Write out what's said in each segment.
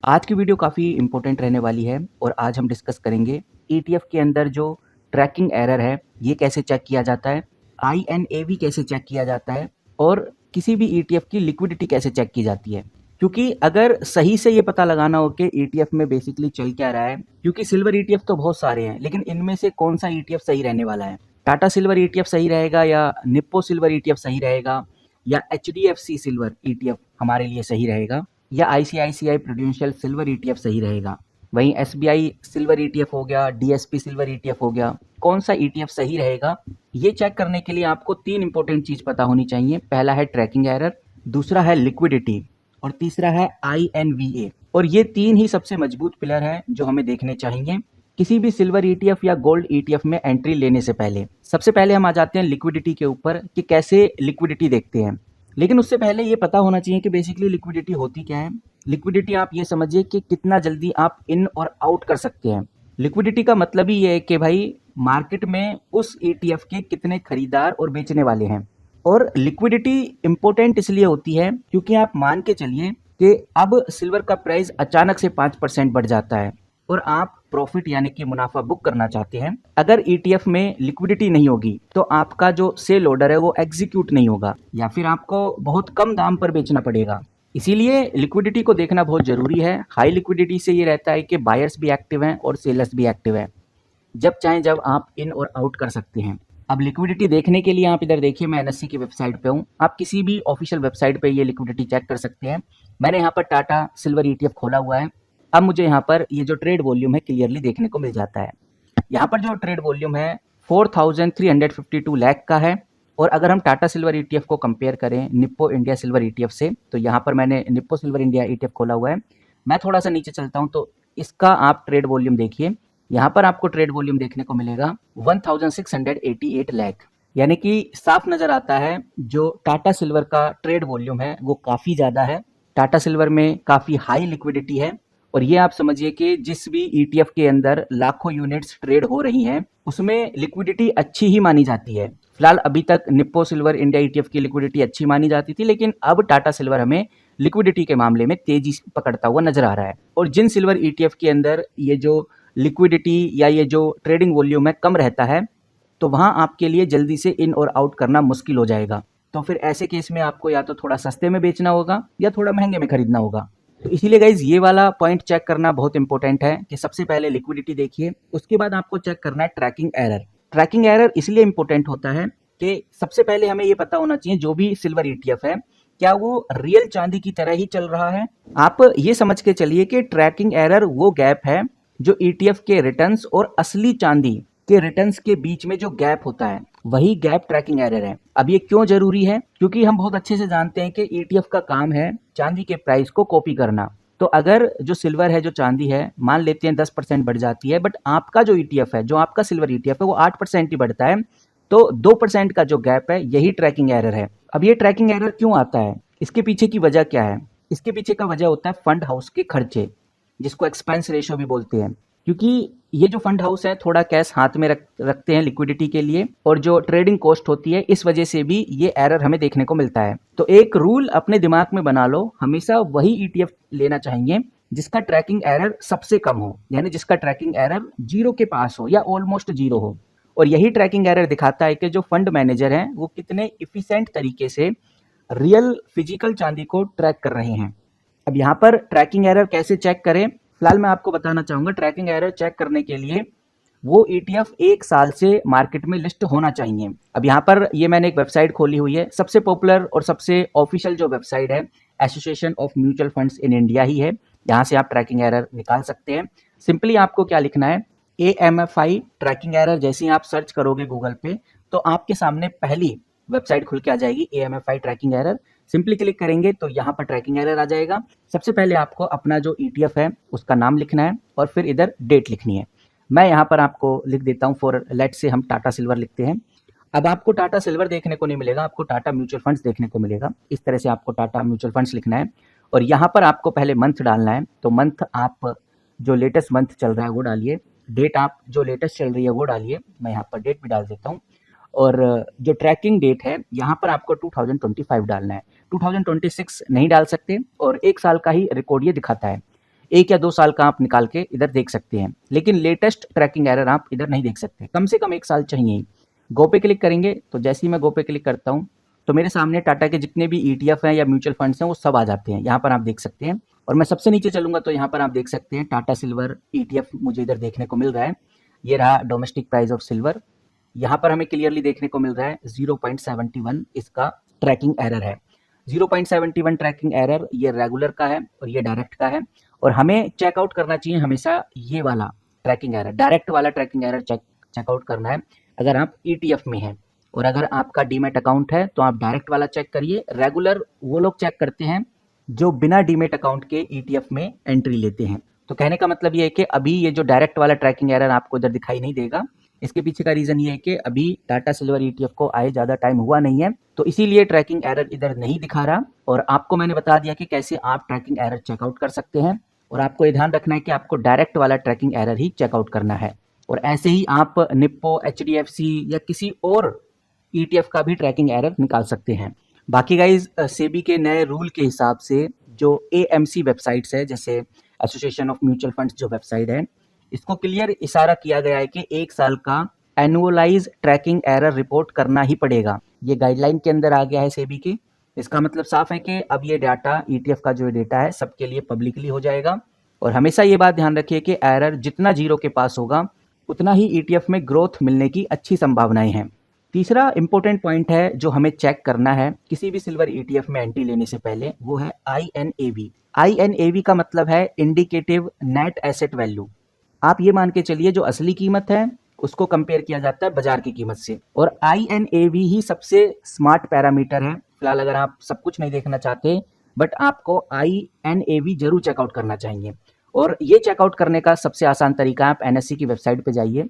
आज की वीडियो काफ़ी इम्पोर्टेंट रहने वाली है और आज हम डिस्कस करेंगे ईटीएफ के अंदर जो ट्रैकिंग एरर है ये कैसे चेक किया जाता है, आईएनएवी कैसे चेक किया जाता है और किसी भी ईटीएफ की लिक्विडिटी कैसे चेक की जाती है। क्योंकि अगर सही से ये पता लगाना हो कि ईटीएफ में बेसिकली चल क्या रहा है, क्योंकि सिल्वर ईटीएफ तो बहुत सारे हैं लेकिन इनमें से कौन सा ईटीएफ सही रहने वाला है, टाटा सिल्वर ईटीएफ सही रहेगा या निप्पो सिल्वर ईटीएफ सही रहेगा या एचडीएफसी सिल्वर ईटीएफ हमारे लिए सही रहेगा या आईसीआईसीआई प्रूडेंशियल सिल्वर ईटीएफ सही रहेगा। वहीं एसबीआई सिल्वर ईटीएफ हो गया, डीएसपी सिल्वर ईटीएफ हो गया, कौन सा ईटीएफ सही रहेगा ये चेक करने के लिए आपको तीन इंपॉर्टेंट चीज पता होनी चाहिए। पहला है ट्रैकिंग एरर, दूसरा है लिक्विडिटी और तीसरा है आईएनवीए। और ये तीन ही सबसे मजबूत पिलर हैं जो हमें देखने चाहिए किसी भी सिल्वर ईटीएफ या गोल्ड ईटीएफ में एंट्री लेने से पहले। सबसे पहले हम आ जाते हैं लिक्विडिटी के ऊपर कि कैसे लिक्विडिटी देखते हैं। लेकिन उससे पहले ये पता होना चाहिए कि बेसिकली लिक्विडिटी होती क्या है। लिक्विडिटी आप ये समझिए कि कितना जल्दी आप इन और आउट कर सकते हैं। लिक्विडिटी का मतलब ही ये है कि भाई मार्केट में उस ईटीएफ के कितने खरीदार और बेचने वाले हैं। और लिक्विडिटी इंपॉर्टेंट इसलिए होती है क्योंकि आप मान के चलिए कि अब सिल्वर का प्राइस अचानक से 5% बढ़ जाता है और आप प्रॉफिट यानी कि मुनाफा बुक करना चाहते हैं। अगर ईटीएफ में लिक्विडिटी नहीं होगी तो आपका जो सेल ऑर्डर है वो एग्जीक्यूट नहीं होगा या फिर आपको बहुत कम दाम पर बेचना पड़ेगा। इसीलिए लिक्विडिटी को देखना बहुत जरूरी है। हाई लिक्विडिटी से ये रहता है कि बायर्स भी एक्टिव हैं और सेलर्स भी एक्टिव हैं, जब चाहें जब आप इन और आउट कर सकते हैं। अब लिक्विडिटी देखने के लिए आप इधर देखिए, मैं एनएससी की वेबसाइट पे हूँ। आप किसी भी ऑफिशियल वेबसाइट पे ये लिक्विडिटी चेक कर सकते हैं। मैंने यहाँ पर टाटा सिल्वर ईटीएफ खोला हुआ है। अब मुझे यहाँ पर ये जो ट्रेड वॉल्यूम है क्लियरली देखने को मिल जाता है। यहाँ पर जो ट्रेड वॉल्यूम है 4352 लाख का है। और अगर हम टाटा सिल्वर ईटीएफ को कंपेयर करें निप्पो इंडिया सिल्वर ईटीएफ से, तो यहाँ पर मैंने निप्पो सिल्वर इंडिया ईटीएफ खोला हुआ है। मैं थोड़ा सा नीचे चलता हूँ तो इसका आप ट्रेड वॉल्यूम देखिए। यहाँ पर आपको ट्रेड वॉल्यूम देखने को मिलेगा 1688 लाख, यानी कि साफ नजर आता है जो टाटा सिल्वर का ट्रेड वॉल्यूम है वो काफी ज्यादा है। टाटा सिल्वर में काफी हाई लिक्विडिटी है। और ये आप समझिए कि जिस भी ईटीएफ के अंदर लाखों यूनिट्स ट्रेड हो रही हैं उसमें लिक्विडिटी अच्छी ही मानी जाती है। फिलहाल अभी तक निप्पो सिल्वर इंडिया ईटीएफ की लिक्विडिटी अच्छी मानी जाती थी, लेकिन अब टाटा सिल्वर हमें लिक्विडिटी के मामले में तेजी पकड़ता हुआ नजर आ रहा है। और जिन सिल्वर ईटीएफ के अंदर ये जो लिक्विडिटी या ये जो ट्रेडिंग वॉल्यूम है कम रहता है, तो वहां आपके लिए जल्दी से इन और आउट करना मुश्किल हो जाएगा। तो फिर ऐसे केस में आपको या तो थोड़ा सस्ते में बेचना होगा या थोड़ा महंगे में खरीदना होगा। तो इसीलिए गाइज ये वाला पॉइंट चेक करना बहुत इंपॉर्टेंट है कि सबसे पहले लिक्विडिटी देखिए, उसके बाद आपको चेक करना है ट्रैकिंग एरर। ट्रैकिंग एरर इसलिए इंपॉर्टेंट होता है कि सबसे पहले हमें ये पता होना चाहिए जो भी सिल्वर ईटीएफ है क्या वो रियल चांदी की तरह ही चल रहा है। आप ये समझ के चलिए कि ट्रैकिंग एरर वो गैप है जो ईटीएफ के रिटर्न्स और असली चांदी के रिटर्न्स के बीच में जो गैप होता है वही गैप ट्रैकिंग एरर है। अब ये क्यों जरूरी है? क्योंकि हम बहुत अच्छे से जानते हैं कि ईटीएफ का काम है चांदी के प्राइस को कॉपी करना। तो अगर जो सिल्वर है जो चांदी है मान लेते हैं 10% बढ़ जाती है, बट आपका जो ईटीएफ है जो आपका सिल्वर ईटीएफ है वो 8% ही बढ़ता है, तो 2% का जो गैप है यही ट्रैकिंग एरर है। अब ये ट्रैकिंग एरर क्यों आता है, इसके पीछे की वजह क्या है? इसके पीछे का वजह होता है फंड हाउस के खर्चे, जिसको एक्सपेंस रेशियो भी बोलते हैं। क्योंकि ये जो फंड हाउस है थोड़ा कैश हाथ में रखते हैं लिक्विडिटी के लिए, और जो ट्रेडिंग कॉस्ट होती है इस वजह से भी ये एरर हमें देखने को मिलता है। तो एक रूल अपने दिमाग में बना लो, हमेशा वही ईटीएफ लेना चाहिए जिसका ट्रैकिंग एरर सबसे कम हो, यानी जिसका ट्रैकिंग एरर जीरो के पास हो या ऑलमोस्ट जीरो हो। और यही ट्रैकिंग एरर दिखाता है कि जो फंड मैनेजर हैं वो कितने इफिशिएंट तरीके से रियल फिजिकल चांदी को ट्रैक कर रहे हैं। अब यहाँ पर ट्रैकिंग एरर कैसे चेक करें, फिलहाल मैं आपको बताना चाहूंगा। ट्रैकिंग एरर चेक करने के लिए वो ईटीएफ 1 साल से मार्केट में लिस्ट होना चाहिए। अब यहाँ पर ये मैंने एक वेबसाइट खोली हुई है, सबसे पॉपुलर और सबसे ऑफिशियल जो वेबसाइट है association of mutual funds in India ही है। यहाँ से आप ट्रैकिंग एरर निकाल सकते हैं। सिंपली आपको क्या लिखना है, AMFI ट्रैकिंग एरर। जैसे ही आप सर्च करोगे गूगल पे तो आपके सामने पहली वेबसाइट खुल के आ जाएगी AMFI tracking error. Simply click करेंगे तो यहाँ पर ट्रैकिंग एरर आ जाएगा। सबसे पहले आपको अपना जो ईटीएफ है उसका नाम लिखना है और फिर इधर डेट लिखनी है। मैं यहाँ पर आपको लिख देता हूँ, फॉर लेट से हम टाटा सिल्वर लिखते हैं। अब आपको टाटा सिल्वर देखने को नहीं मिलेगा, आपको टाटा म्यूचुअल फंड्स देखने को मिलेगा। इस तरह से आपको टाटा म्यूचुअल फंड्स लिखना है और यहाँ पर आपको पहले मंथ डालना है। तो मंथ आप जो लेटेस्ट मंथ चल रहा है वो डालिए, डेट आप जो लेटेस्ट चल रही है वो डालिए। मैं यहाँ पर डेट भी डाल देता हूँ। और जो ट्रैकिंग डेट है यहाँ पर आपको 2025 डालना है, 2026 नहीं डाल सकते। और 1 साल का ही रिकॉर्ड ये दिखाता है। 1 या 2 साल का आप निकाल के इधर देख सकते हैं, लेकिन लेटेस्ट ट्रैकिंग एरर आप इधर नहीं देख सकते, कम से कम 1 साल चाहिए। गो पे क्लिक करेंगे तो जैसे ही मैं गो पे क्लिक करता हूँ तो मेरे सामने टाटा के जितने भी ETF हैं या म्यूचुअल फंड्स हैं वो सब आ जाते हैं, यहाँ पर आप देख सकते हैं। और मैं सबसे नीचे चलूंगा तो यहाँ पर आप देख सकते हैं टाटा सिल्वर ETF मुझे इधर देखने को मिल रहा है। ये रहा डोमेस्टिक प्राइस ऑफ सिल्वर, यहाँ पर हमें क्लियरली देखने को मिल रहा है 0.71 इसका ट्रैकिंग एरर है। 0.71 ट्रैकिंग एरर ये रेगुलर का है और ये डायरेक्ट का है, और हमें चेकआउट करना चाहिए हमेशा ये वाला ट्रैकिंग एरर, डायरेक्ट वाला ट्रैकिंग एरर चेकआउट करना है अगर आप ETF में हैं। और अगर आपका डीमैट अकाउंट है तो आप डायरेक्ट वाला चेक करिए। रेगुलर वो लोग चेक करते हैं जो बिना डीमैट अकाउंट के ETF में एंट्री लेते हैं। तो कहने का मतलब ये है कि अभी ये जो डायरेक्ट वाला ट्रैकिंग एरर आपको इधर दिखाई नहीं देगा, इसके पीछे का रीजन ये है कि अभी टाटा सिल्वर ETF को आए ज़्यादा टाइम हुआ नहीं है, तो इसीलिए ट्रैकिंग एरर इधर नहीं दिखा रहा। और आपको मैंने बता दिया कि कैसे आप ट्रैकिंग एरर चेकआउट कर सकते हैं, और आपको ये ध्यान रखना है कि आपको डायरेक्ट वाला ट्रैकिंग एरर ही चेकआउट करना है। और ऐसे ही आप निप्पो, HDFC या किसी और ETF का भी ट्रैकिंग एरर निकाल सकते हैं। बाकी गाइज सेबी के नए रूल के हिसाब से जो AMC वेबसाइट्स है, जैसे एसोसिएशन ऑफ म्यूचुअल फंड्स जो वेबसाइट है, इसको क्लियर इशारा किया गया है कि 1 साल का एनुअलाइज ट्रैकिंग एरर रिपोर्ट करना ही पड़ेगा। ये गाइडलाइन के अंदर आ गया है सेबी के। इसका मतलब साफ है कि अब ये डाटा ETF का जो डेटा है सबके लिए पब्लिकली हो जाएगा। और हमेशा ये बात ध्यान रखिए कि एरर जितना जीरो के पास होगा उतना ही ETF में ग्रोथ मिलने की अच्छी संभावनाएं हैं। तीसरा इंपॉर्टेंट पॉइंट है जो हमें चेक करना है किसी भी सिल्वर ETF में एंट्री लेने से पहले, वो है INAV। INAV का मतलब है इंडिकेटिव नेट एसेट वैल्यू। आप ये मान के चलिए जो असली कीमत है उसको कंपेयर किया जाता है बाजार की कीमत से, और INAV ही सबसे स्मार्ट पैरामीटर है। फिलहाल अगर आप सब कुछ नहीं देखना चाहते बट आपको INAV जरूर चेकआउट करना चाहिए। और ये चेकआउट करने का सबसे आसान तरीका है, आप NSE की वेबसाइट पे जाइए।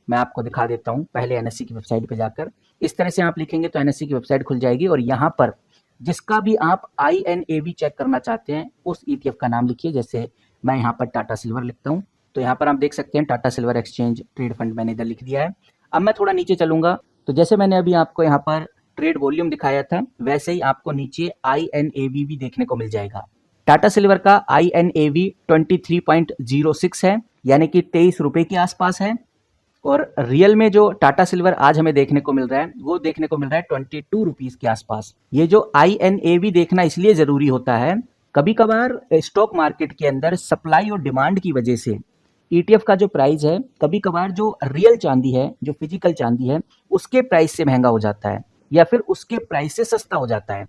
मैं आपको दिखा देता हूँ। पहले NSE की वेबसाइट पे जाकर इस तरह से आप लिखेंगे तो NSE की वेबसाइट खुल जाएगी, और यहाँ पर जिसका भी आप INAV चेक करना चाहते हैं उस ETF का नाम लिखिए। जैसे मैं यहाँ पर टाटा सिल्वर लिखता हूँ तो यहाँ पर आप देख सकते हैं Tata silver exchange trade fund मैंने इधर लिख दिया है। अब मैं थोड़ा नीचे चलूंगा तो जैसे मैंने अभी आपको यहाँ पर ट्रेड वॉल्यूम दिखाया था वैसे ही आपको नीचे INAV भी देखने को मिल जाएगा। टाटा सिल्वर का INAV 23.06 है, यानी कि 23 रुपए के आसपास है। और रियल में जो टाटा सिल्वर आज हमें देखने को मिल रहा है वो देखने को मिल रहा है 22 रुपीज के आसपास। ये जो INAV देखना इसलिए जरूरी होता है, कभी कभार स्टॉक मार्केट के अंदर सप्लाई और डिमांड की वजह से ETF का जो प्राइस है कभी कभार जो रियल चांदी है, जो फिजिकल चांदी है, उसके प्राइस से महंगा हो जाता है या फिर उसके प्राइस से सस्ता हो जाता है।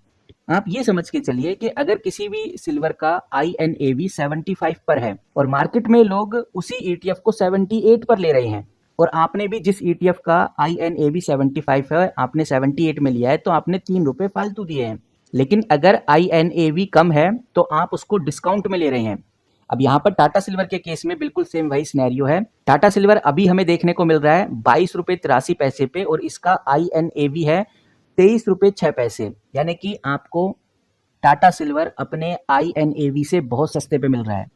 आप ये समझ के चलिए कि अगर किसी भी सिल्वर का INAV 75 पर है और मार्केट में लोग उसी ETF को 78 पर ले रहे हैं, और आपने भी जिस ETF का INAV 75 है आपने 78 में लिया है, तो आपने 3 रुपए फालतू दिए हैं। लेकिन अगर INAV कम है तो आप उसको डिस्काउंट में ले रहे हैं। अब यहाँ पर टाटा सिल्वर के केस में बिल्कुल सेम वही सिनेरियो है। टाटा सिल्वर अभी हमें देखने को मिल रहा है 22 रुपए 83 पैसे पे, और इसका INAV है 23 रुपए 6 पैसे, यानी कि आपको टाटा सिल्वर अपने INAV से बहुत सस्ते पे मिल रहा है।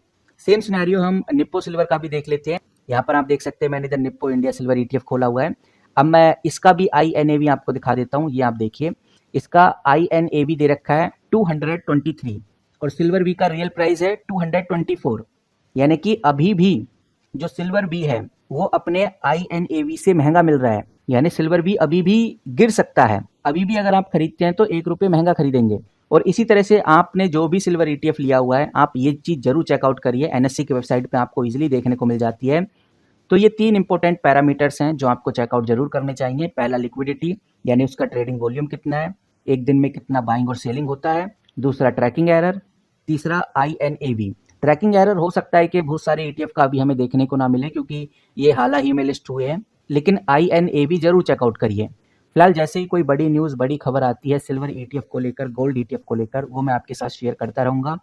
सेम सिनेरियो हम निप्पो सिल्वर का भी देख लेते हैं। यहाँ पर आप देख सकते हैं मैंने इधर निप्पो इंडिया सिल्वर ETF खोला हुआ है। अब मैं इसका भी INAV आपको दिखा देता हूँ। ये आप देखिए, इसका INAV दे रखा है 223 और सिल्वर बी का रियल प्राइस है 224, यानी कि अभी भी जो सिल्वर बी है वो अपने INAV से महंगा मिल रहा है। यानी सिल्वर बी अभी भी गिर सकता है, अभी भी अगर आप खरीदते हैं तो 1 रुपये महंगा खरीदेंगे। और इसी तरह से आपने जो भी सिल्वर ETF लिया हुआ है आप ये चीज़ जरूर चेकआउट करिए। NSE की वेबसाइट पे आपको इजीली देखने को मिल जाती है। तो ये 3 इंपॉर्टेंट पैरामीटर्स हैं जो आपको चेकआउट जरूर करने चाहिए। पहला लिक्विडिटी, यानी उसका ट्रेडिंग वॉल्यूम कितना है, एक दिन में कितना बाइंग और सेलिंग होता है। दूसरा ट्रैकिंग एरर। तीसरा INAV। ट्रैकिंग एरर हो सकता है कि बहुत सारे ETF का अभी हमें देखने को ना मिले क्योंकि ये हाल ही में लिस्ट हुए हैं, लेकिन INAV जरूर चेकआउट करिए। फिलहाल जैसे ही कोई बड़ी न्यूज़, बड़ी खबर आती है सिल्वर ETF को लेकर, गोल्ड ETF को लेकर, वो मैं आपके साथ शेयर करता रहूँगा।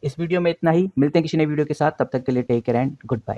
इस वीडियो में इतना ही। मिलते हैं किसी नए वीडियो के साथ, तब तक के लिए take care and good bye.